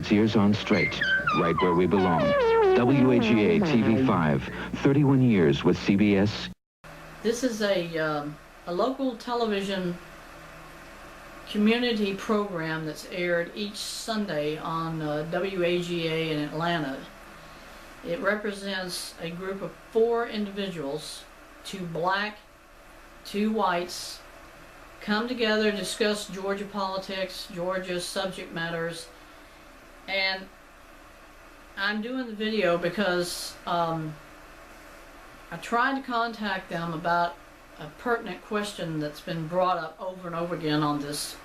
Its ears on straight, right where we belong. WAGA TV5, 31 years with CBS. This is a local television community program that's aired each Sunday on WAGA in Atlanta. It represents a group of 4 individuals, 2 black, 2 whites, come together, discuss Georgia politics, Georgia subject matters, and I'm doing the video because I tried to contact them about a pertinent question that's been brought up over and over again on this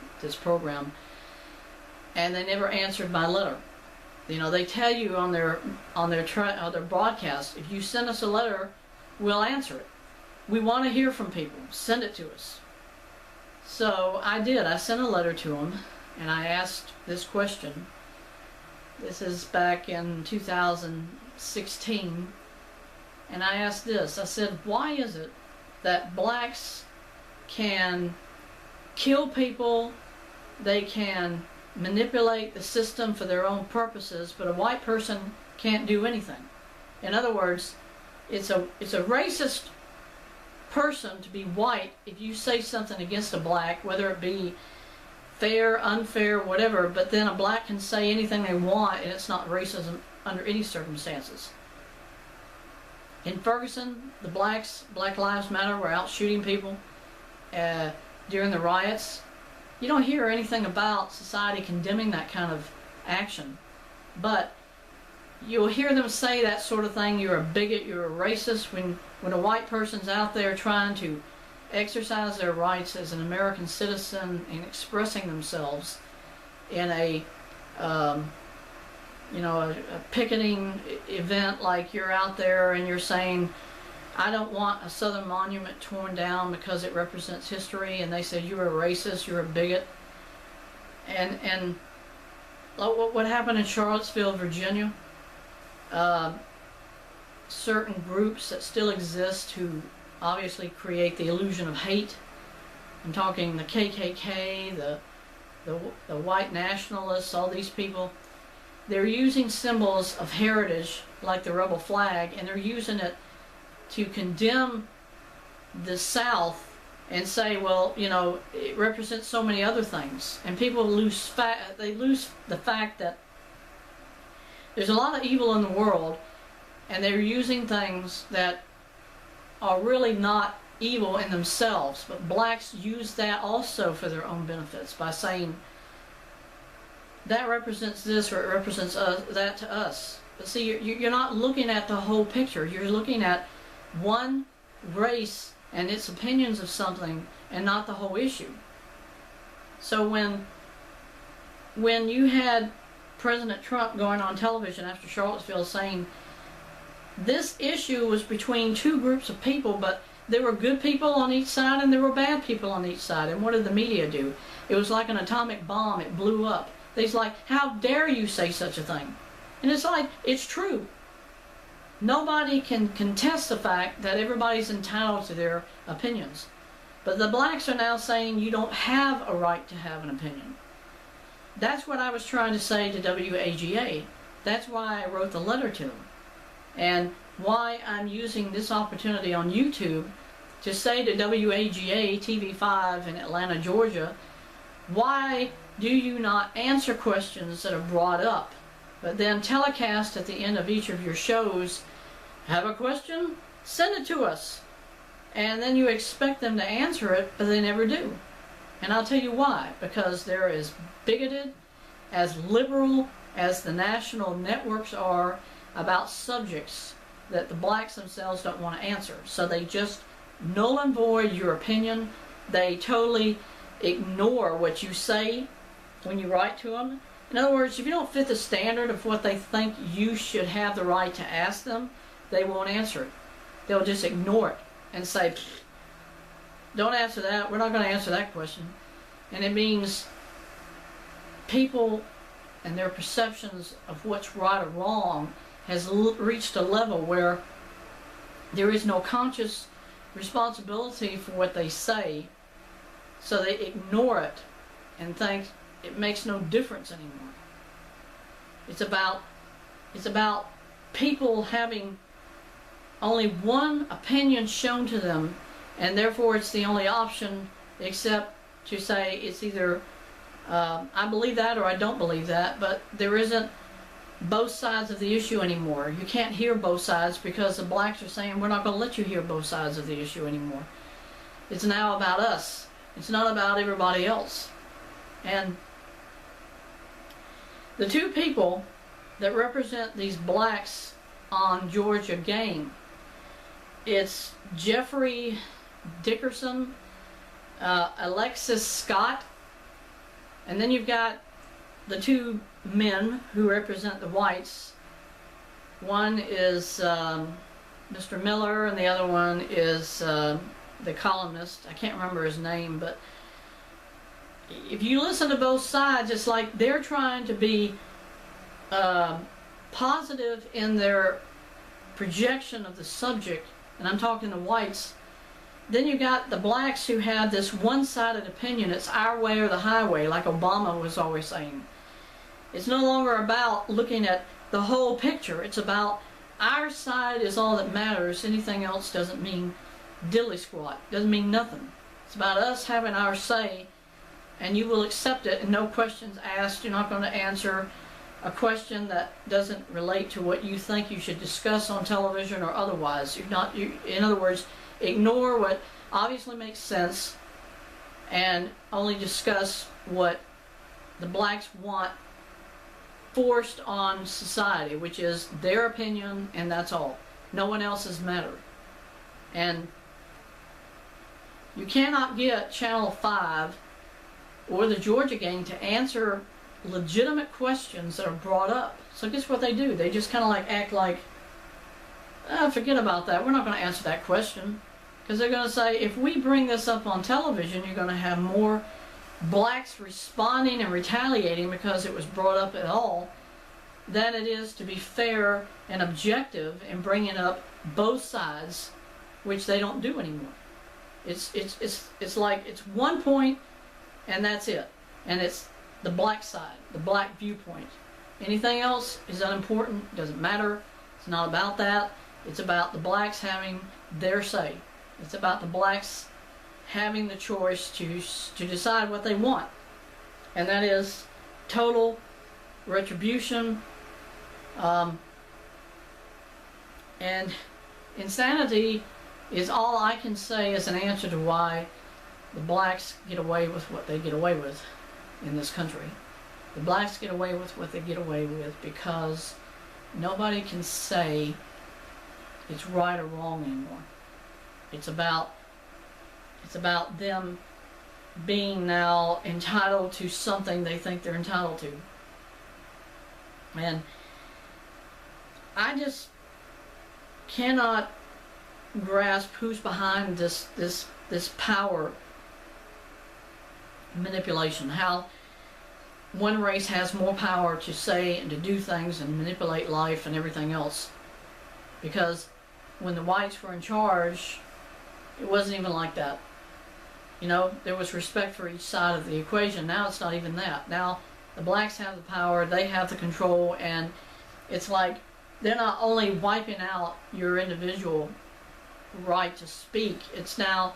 program, and they never answered my letter. You know, they tell you on their broadcast, if you send us a letter, we'll answer it. We want to hear from people. Send it to us. So I did. I sent a letter to them, and I asked this question. This is back in 2016, and I asked this. I said, why is it that blacks can kill people, they can manipulate the system for their own purposes, but a white person can't do anything? In other words, it's a racist person to be white if you say something against a black, whether it be fair, unfair, whatever, but then a black can say anything they want and it's not racism under any circumstances. In Ferguson, the Black Lives Matter were out shooting people during the riots. You don't hear anything about society condemning that kind of action, but you'll hear them say that sort of thing. You're a bigot, you're a racist, when a white person's out there trying to exercise their rights as an American citizen and expressing themselves in a picketing event, like you're out there and you're saying, I don't want a Southern monument torn down because it represents history, and they said you're a racist, you're a bigot. And what happened in Charlottesville, Virginia, certain groups that still exist who obviously create the illusion of hate. I'm talking the KKK, the white nationalists, all these people. They're using symbols of heritage like the rebel flag, and they're using it to condemn the South and say, well, you know, it represents so many other things. And people lose the fact that there's a lot of evil in the world, and they're using things that are really not evil in themselves, but blacks use that also for their own benefits by saying that represents this or it represents that to us. But see, you're not looking at the whole picture. You're looking at one race and its opinions of something and not the whole issue. So when you had President Trump going on television after Charlottesville saying this issue was between 2 groups of people, but there were good people on each side and there were bad people on each side. And what did the media do? It was like an atomic bomb. It blew up. They're like, how dare you say such a thing? And it's like, it's true. Nobody can contest the fact that everybody's entitled to their opinions. But the blacks are now saying you don't have a right to have an opinion. That's what I was trying to say to WAGA. That's why I wrote the letter to them. And why I'm using this opportunity on YouTube to say to WAGA TV5 in Atlanta, Georgia, why do you not answer questions that are brought up, but then telecast at the end of each of your shows, have a question? Send it to us. And then you expect them to answer it, but they never do. And I'll tell you why. Because they're as bigoted, as liberal as the national networks are about subjects that the blacks themselves don't want to answer. So they just null and void your opinion. They totally ignore what you say when you write to them. In other words, if you don't fit the standard of what they think you should have the right to ask them, they won't answer it. They'll just ignore it and say, don't answer that, we're not going to answer that question. And it means people and their perceptions of what's right or wrong has reached a level where there is no conscious responsibility for what they say, so they ignore it and think it makes no difference anymore. It's about people having only one opinion shown to them, and therefore it's the only option except to say it's either I believe that or I don't believe that, but there isn't both sides of the issue anymore. You can't hear both sides because the blacks are saying we're not going to let you hear both sides of the issue anymore. It's now about us. It's not about everybody else. And the two people that represent these blacks on Georgia game, it's Jeffrey Dickerson, Alexis Scott, and then you've got the two men who represent the whites. One is Mr. Miller, and the other one is the columnist. I can't remember his name, but if you listen to both sides, it's like they're trying to be positive in their projection of the subject, and I'm talking the whites. Then you got the blacks who have this one-sided opinion. It's our way or the highway, like Obama was always saying. It's no longer about looking at the whole picture. It's about our side is all that matters. Anything else doesn't mean dilly squat, doesn't mean nothing. It's about us having our say, and you will accept it and no questions asked. You're not going to answer a question that doesn't relate to what you think you should discuss on television or otherwise. In other words, ignore what obviously makes sense and only discuss what the blacks want forced on society, which is their opinion, and that's all. No one else's matter. And you cannot get Channel 5 or the Georgia gang to answer legitimate questions that are brought up. So guess what they do? They just kind of like act like, forget about that. We're not going to answer that question. Because they're going to say, if we bring this up on television, you're going to have more blacks responding and retaliating because it was brought up at all, than it is to be fair and objective in bringing up both sides, which they don't do anymore. It's like it's one point and that's it, and it's the black side, the black viewpoint. Anything else is unimportant, doesn't matter. It's not about that. It's about the blacks having their say. It's about the blacks having the choice to decide what they want, and that is total retribution, and insanity is all I can say as an answer to why the blacks get away with what they get away with in this country. The blacks get away with what they get away with because nobody can say it's right or wrong anymore. It's about them being now entitled to something they think they're entitled to. And I just cannot grasp who's behind this power manipulation. How one race has more power to say and to do things and manipulate life and everything else. Because when the whites were in charge, it wasn't even like that. You know, there was respect for each side of the equation. Now it's not even that. Now the blacks have the power, they have the control, and it's like they're not only wiping out your individual right to speak, it's now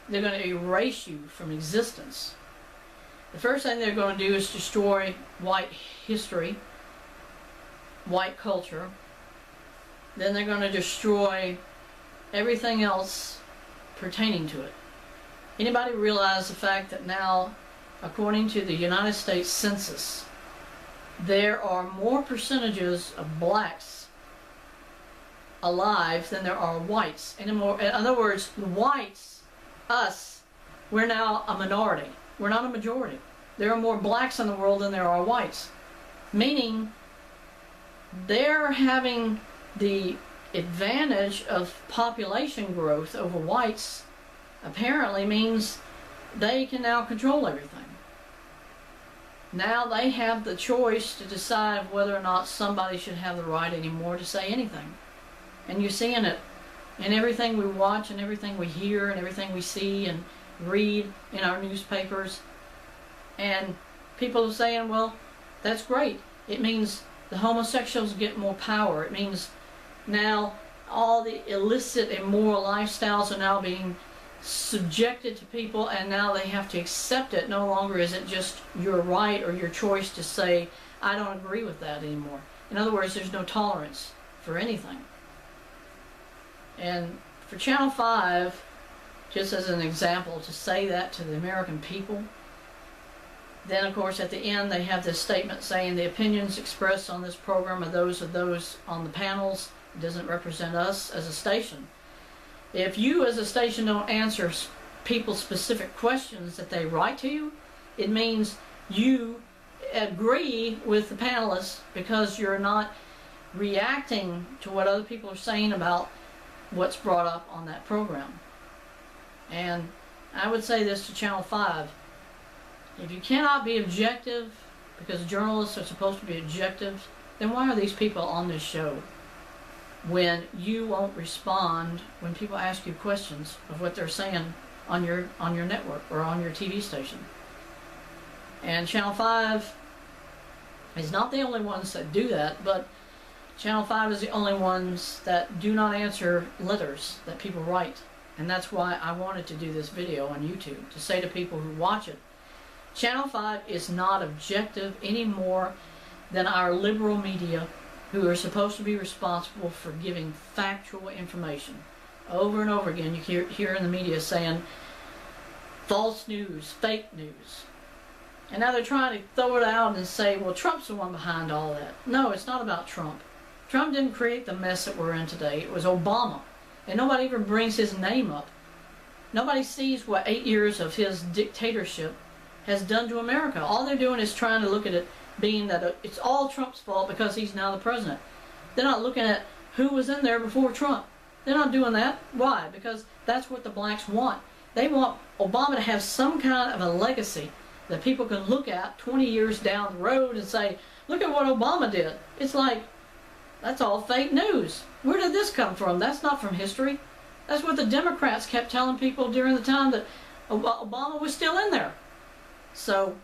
they're going to erase you from existence. The first thing they're going to do is destroy white history, white culture. Then they're going to destroy everything else pertaining to it. Anybody realize the fact that now, according to the United States Census, there are more percentages of blacks alive than there are whites? In other words, the whites, us, we're now a minority. We're not a majority. There are more blacks in the world than there are whites. Meaning, they're having the advantage of population growth over whites. Apparently means they can now control everything. Now they have the choice to decide whether or not somebody should have the right anymore to say anything. And you're seeing it in everything we watch and everything we hear and everything we see and read in our newspapers. And people are saying, well, that's great. It means the homosexuals get more power. It means now all the illicit, immoral lifestyles are now being subjected to people, and now they have to accept it. No longer is it just your right or your choice to say, I don't agree with that anymore. In other words, there's no tolerance for anything. And for Channel 5, just as an example, to say that to the American people, then of course at the end they have this statement saying the opinions expressed on this program are those of those on the panels. It doesn't represent us as a station. If you as a station don't answer people's specific questions that they write to you, it means you agree with the panelists because you're not reacting to what other people are saying about what's brought up on that program. And I would say this to Channel 5. If you cannot be objective, because journalists are supposed to be objective, then why are these people on this show? When you won't respond when people ask you questions of what they're saying on your network or on your TV station. And Channel 5 is not the only ones that do that, but Channel 5 is the only ones that do not answer letters that people write. And that's why I wanted to do this video on YouTube, to say to people who watch it, Channel 5 is not objective any more than our liberal media, who are supposed to be responsible for giving factual information. Over and over again you hear in the media saying false news, fake news. And now they're trying to throw it out and say, well, Trump's the one behind all that. No, it's not about Trump. Trump didn't create the mess that we're in today. It was Obama. And nobody even brings his name up. Nobody sees what 8 years of his dictatorship has done to America. All they're doing is trying to look at it being that it's all Trump's fault because he's now the president. They're not looking at who was in there before Trump. They're not doing that. Why? Because that's what the blacks want. They want Obama to have some kind of a legacy that people can look at 20 years down the road and say, look at what Obama did. It's like, that's all fake news. Where did this come from? That's not from history. That's what the Democrats kept telling people during the time that Obama was still in there. So,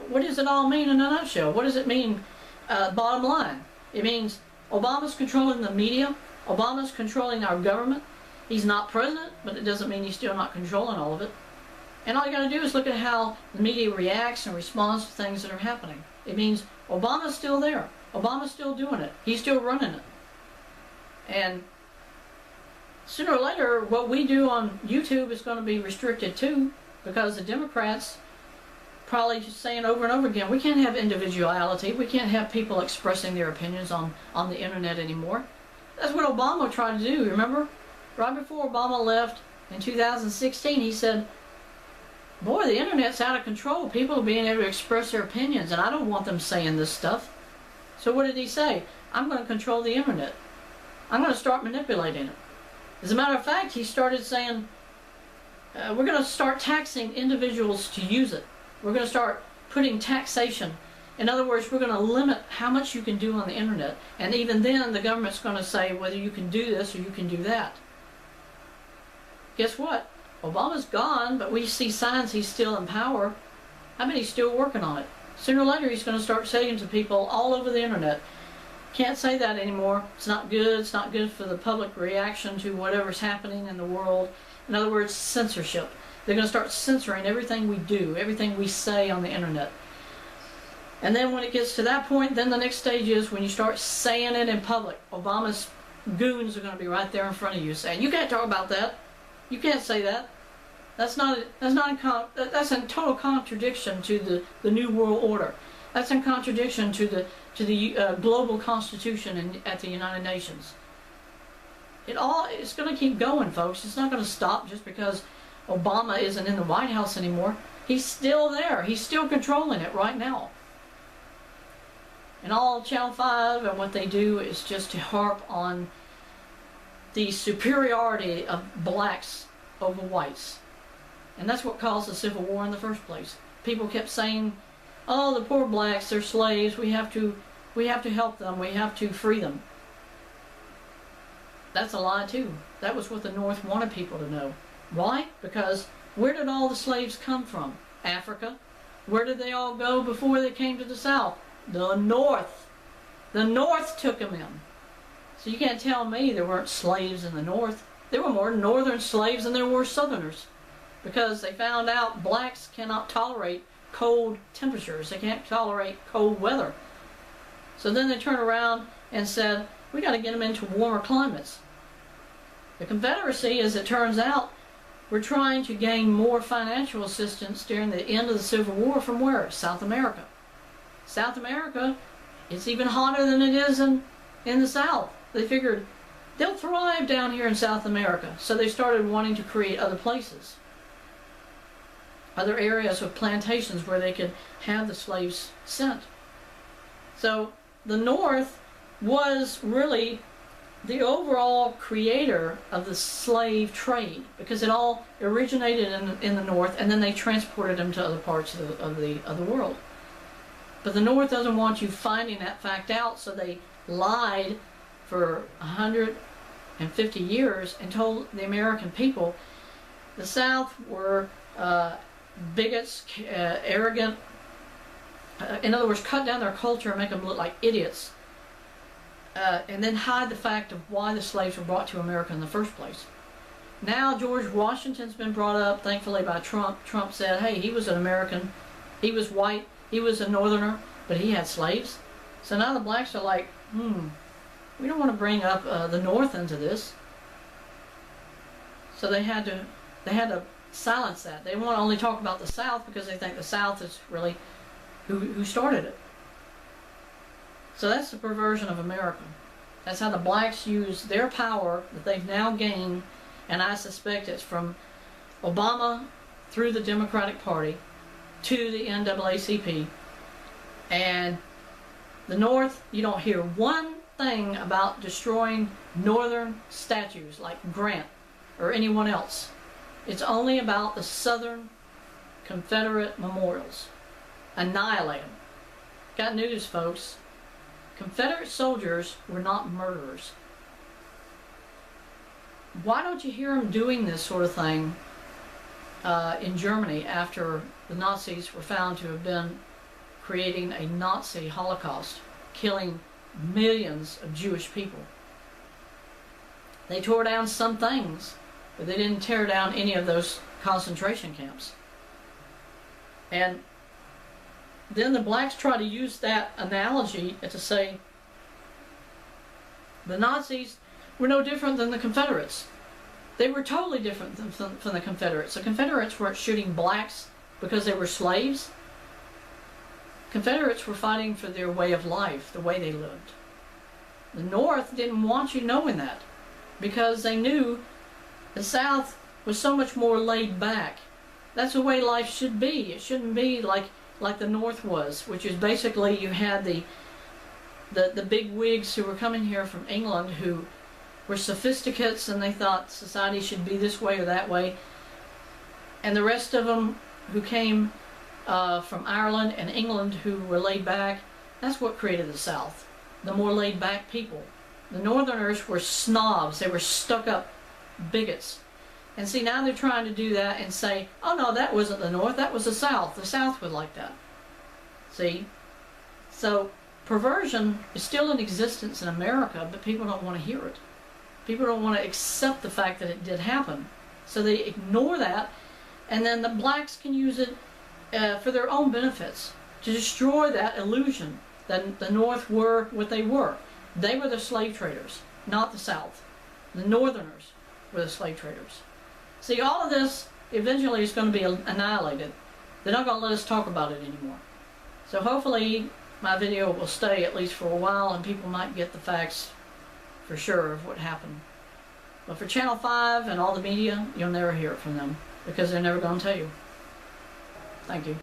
what does it all mean in a nutshell? What does it mean, bottom line? It means Obama's controlling the media. Obama's controlling our government. He's not president, but it doesn't mean he's still not controlling all of it. And all you got to do is look at how the media reacts and responds to things that are happening. It means Obama's still there. Obama's still doing it. He's still running it. And sooner or later, what we do on YouTube is going to be restricted too, because the Democrats probably just saying over and over again, we can't have individuality. We can't have people expressing their opinions on the internet anymore. That's what Obama tried to do, remember? Right before Obama left in 2016, he said, boy, the internet's out of control. People are being able to express their opinions, and I don't want them saying this stuff. So what did he say? I'm going to control the internet. I'm going to start manipulating it. As a matter of fact, he started saying, we're going to start taxing individuals to use it. We're going to start putting taxation. In other words, we're going to limit how much you can do on the internet. And even then, the government's going to say whether you can do this or you can do that. Guess what? Obama's gone, but we see signs he's still in power. I bet he's still working on it. Sooner or later, he's going to start saying to people all over the internet, can't say that anymore. It's not good. It's not good for the public reaction to whatever's happening in the world. In other words, censorship. They're going to start censoring everything we do, everything we say on the internet. And then when it gets to that point, then the next stage is when you start saying it in public. Obama's goons are going to be right there in front of you saying, you can't talk about that. You can't say that. That's in total contradiction to the New World Order. That's in contradiction to the global constitution at the United Nations. It's going to keep going, folks. It's not going to stop just because Obama isn't in the White House anymore. He's still there. He's still controlling it right now. And all Channel 5 and what they do is just to harp on the superiority of blacks over whites. And that's what caused the Civil War in the first place. People kept saying, oh, the poor blacks, they're slaves. We have to help them. We have to free them. That's a lie too. That was what the North wanted people to know. Why? Because where did all the slaves come from? Africa. Where did they all go before they came to the South? The North. The North took them in. So you can't tell me there weren't slaves in the North. There were more Northern slaves than there were Southerners, because they found out blacks cannot tolerate cold temperatures. They can't tolerate cold weather. So then they turned around and said, we got to get them into warmer climates. The Confederacy, as it turns out, were trying to gain more financial assistance during the end of the Civil War from where? South America. South America, it's even hotter than it is in the South. They figured they'll thrive down here in South America. So they started wanting to create other places, other areas with plantations where they could have the slaves sent. So the North was really the overall creator of the slave trade, because it all originated in the North, and then they transported them to other parts of the world. But the North doesn't want you finding that fact out, so they lied for 150 years and told the American people the South were bigots, arrogant, in other words, cut down their culture and make them look like idiots. And then hide the fact of why the slaves were brought to America in the first place. Now George Washington's been brought up, thankfully, by Trump. Trump said, hey, he was an American, he was white, he was a Northerner, but he had slaves. So now the blacks are like, we don't want to bring up the North into this. So they had to silence that. They want to only talk about the South because they think the South is really who started it. So that's the perversion of America. That's how the blacks use their power that they've now gained, and I suspect it's from Obama through the Democratic Party to the NAACP. And the North, you don't hear one thing about destroying Northern statues like Grant or anyone else. It's only about the Southern Confederate memorials. Annihilate them. Got news, folks. Confederate soldiers were not murderers. Why don't you hear them doing this sort of thing in Germany after the Nazis were found to have been creating a Nazi Holocaust, killing millions of Jewish people? They tore down some things, but they didn't tear down any of those concentration camps. And then the blacks try to use that analogy to say the Nazis were no different than the Confederates. They were totally different from the Confederates. The Confederates weren't shooting blacks because they were slaves. Confederates were fighting for their way of life, the way they lived. The North didn't want you knowing that because they knew the South was so much more laid back. That's the way life should be. It shouldn't be like the North was, which is basically you had the big wigs who were coming here from England who were sophisticates and they thought society should be this way or that way. And the rest of them who came from Ireland and England who were laid back, that's what created the South. The more laid back people. The Northerners were snobs. They were stuck up bigots. And see, now they're trying to do that and say, oh no, that wasn't the North, that was the South. The South would like that. See? So, perversion is still in existence in America, but people don't want to hear it. People don't want to accept the fact that it did happen. So they ignore that, and then the blacks can use it for their own benefits, to destroy that illusion that the North were what they were. They were the slave traders, not the South. The Northerners were the slave traders. See, all of this eventually is going to be annihilated. They're not going to let us talk about it anymore. So hopefully my video will stay at least for a while and people might get the facts for sure of what happened. But for Channel 5 and all the media, you'll never hear it from them because they're never going to tell you. Thank you.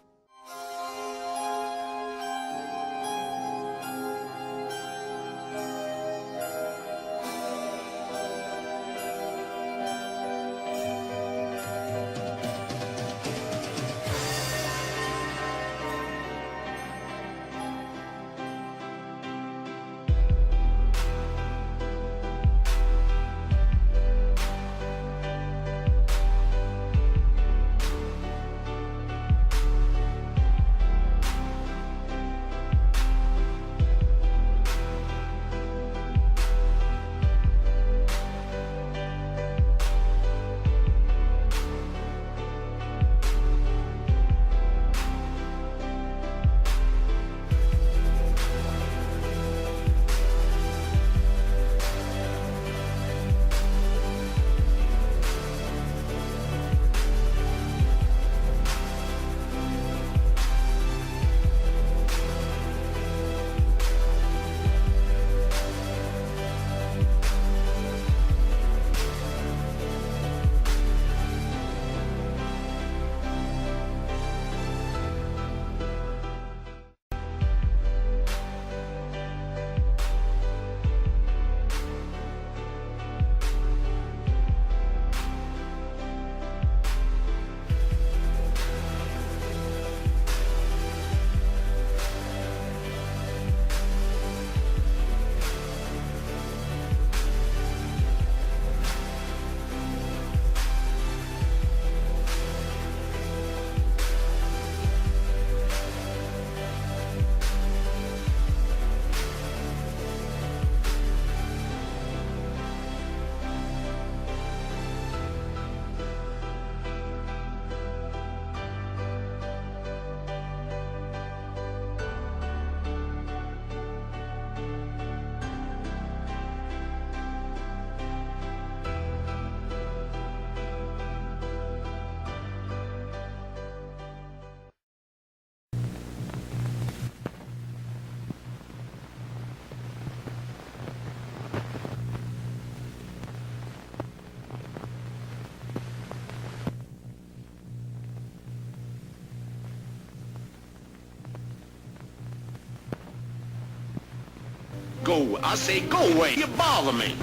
Go, I say go away. You bother me.